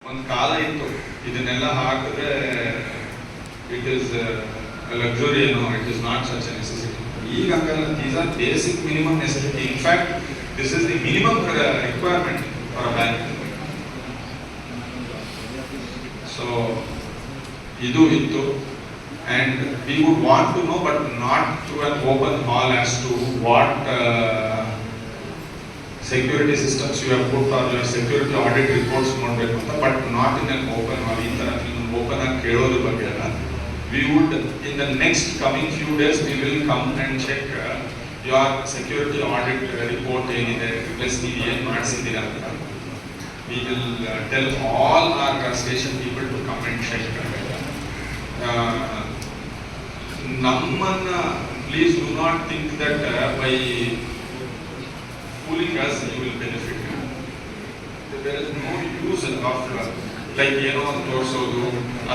ಒಂದು ಕಾಲ ಇತ್ತು ಇದನ್ನೆಲ್ಲ ಹಾಕಿದ್ರೆ it is luxury, it is not such A necessity. ಈಗ ಹಂಗಲ್ಲ, these are basic minimum necessity. In fact this is the minimum requirement for a bank. So ಇದು ಇತ್ತು. And we would want to know, but not through an open hall, as to what security systems you have put or your security audit reports ನೋಡಬೇಕು ಅಂತ, but not in an open hall. ಈ ಥರ ನೀವು open ಆಗಿ ಕೇಳೋದ್ರ ಬಗ್ಗೆ ಅಲ್ಲ. We would, in the next coming few days, we will come and check your security audit report ಏನಿದೆ, plus ನೀವು ಏನು ಮಾಡಿಸಿದ್ದೀರಾ ಅಂತ. We will tell all our station people to come and check. ನಮ್ಮನ್ನ please do not think that by fooling us you will benefit. There is no use of like ಏನೋ ಒಂದು ತೋರಿಸೋದು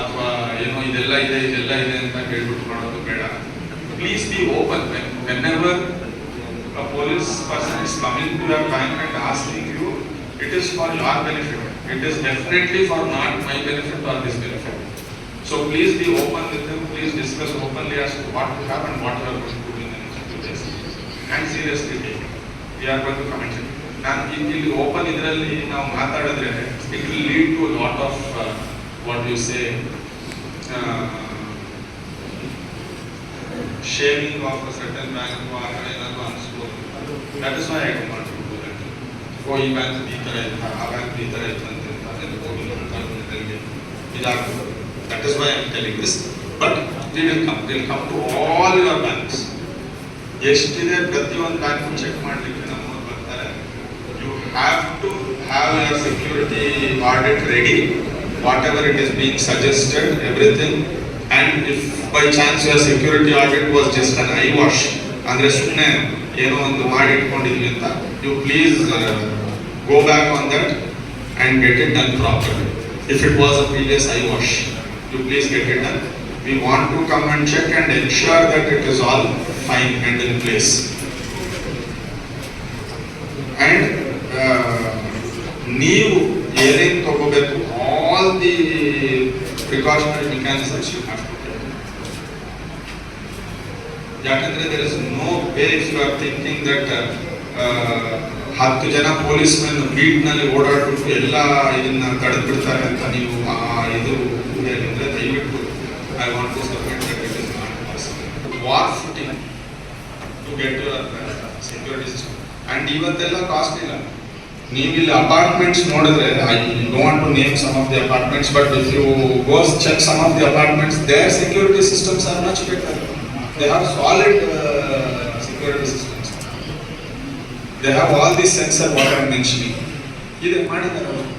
ಅಥವಾ ಏನೋ ಇದೆಲ್ಲ ಇದೆ ಅಂತ ಹೇಳ್ಬಿಟ್ಟು ಮಾಡೋದು ಬೇಡ. Please be open. whenever a police person is coming to your bank and asking you, it is for your benefit. It is definitely for not my benefit or this benefit. So please be open with them. Please discuss openly as to what will happen, what you are going to do in the next few days, and seriously take it. We are going to comment it. And ಇಲ್ಲಿ open ಇದರಲ್ಲಿ ನಾವು ಮಾತಾಡಿದ್ರೆ it will lead to a lot of what you say shaming of a certain bank or ಏನಾದ್ರು ಅನ್ಸ್ಬೋದು. That is why I don't want to do that. ಈ bank ಈ ಥರ ಇತ್ತ, ಆ ಬ್ಯಾಂಕ್ ಈ ಥರ ಇತ್ತು ಅಂತ ಅದೆಲ್ಲ ಹೋಗಿ ಇದಾಗ್ತದೆ. That is why I am telling this. But we will come to all your banks. ಎಷ್ಟಿದೆ ಪ್ರತಿಯೊಂದು ಬ್ಯಾಂಕ್ ಚೆಕ್ ಮಾಡಲಿಕ್ಕೆ ನಮ್ಮವ್ರು ಬರ್ತಾರೆ. You have to have your security audit ready, whatever it is being suggested, everything. And if by chance your security audit was just an eye wash, ಅಂದ್ರೆ ಸುಮ್ಮನೆ ಏನೋ ಒಂದು ಮಾಡಿ ಇಟ್ಕೊಂಡಿದ್ವಿ ಅಂತ, you please go back on that and get it done properly. If it was a previous eye wash, you please get it done. We want to come and check and ensure that it is all fine and in place. And ನೀವು ಏನೇನು ತಗೋಬೇಕು, all the precautionary mechanisms you have to take. ಯಾಕಂದ್ರೆ there is no way if you are thinking that 10 ಜನ police men beet ನಲ್ಲಿ ಓಡಾಡ್ಬಿಟ್ಟು ಎಲ್ಲ ಇದನ್ನ ತಡೆದು ಬಿಡ್ತಾರೆ ಅಂತ ನೀವು ಇದು ಹೇಳಿದ್ರೆ ದಯವಿಟ್ಟು I want to submit that it is not possible. War footing to get your security system. And ಇವತ್ತೆಲ್ಲ ಕಾಸ್ಟ್ ಇಲ್ಲ. ನೀವು ಇಲ್ಲಿ ಅಪಾರ್ಟ್ಮೆಂಟ್ಸ್ ನೋಡಿದ್ರೆ, I don't want to name some of the apartments, but if you go check some of the apartments, their security systems are much better. They have solid security systems. They have all these sensor what I am mentioning. ಇದು ಮಾಡಿದ್ದಾರೆ ಅವರು.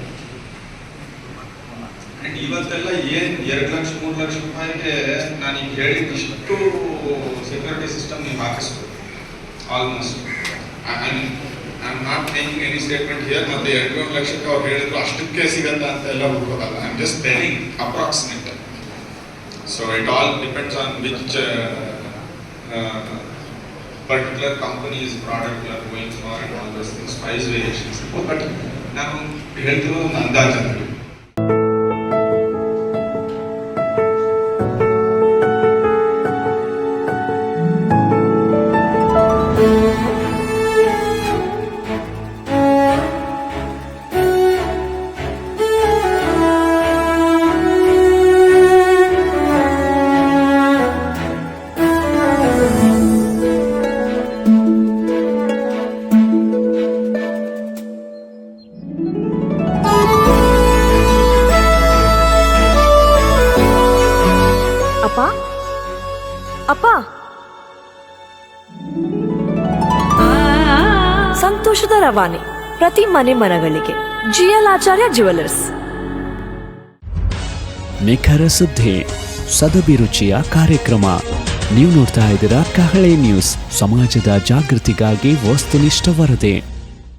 And ಇವತ್ತೆಲ್ಲ ಏನು 2 ಲಕ್ಷ 3 ಲಕ್ಷ ರೂಪಾಯಿಗೆ ನಾನು ಈಗ ಹೇಳಿದ್ದಷ್ಟು security system ನೀವು ಹಾಕಿಸ್ಬೋದು almost. I am not making any statement here. ಮತ್ತೆ 2 ಲಕ್ಷಕ್ಕೆ ಅವ್ರು ಹೇಳಿದ್ರು ಅಷ್ಟಕ್ಕೆ ಸಿಗತ್ತ ಅಂತ ಎಲ್ಲ ಹುಡ್ಕೋದಲ್ಲ. I am just telling approximate. So it all depends on which particular company's product you are going for and all those things, price variations. But ನಾನು ಹೇಳ್ತಿರೋದು ಒಂದು ಅಂದಾಜು ಅಂತ. ಅಪ್ಪ, ಸಂತೋಷದ ರವಾನೆ ಪ್ರತಿ ಮನೆಗಳಿಗೆ. GL ಆಚಾರ್ಯ ಜ್ಯುವೆಲರ್ಸ್. ನಿಖರ ಸುದ್ದಿ, ಸದಭಿರುಚಿಯ ಕಾರ್ಯಕ್ರಮ. ನೀವು ನೋಡ್ತಾ ಇದ್ದೀರಾ ಕಹಳೆ ನ್ಯೂಸ್, ಸಮಾಜದ ಜಾಗೃತಿಗಾಗಿ ವಸ್ತುನಿಷ್ಠ ವರದಿ.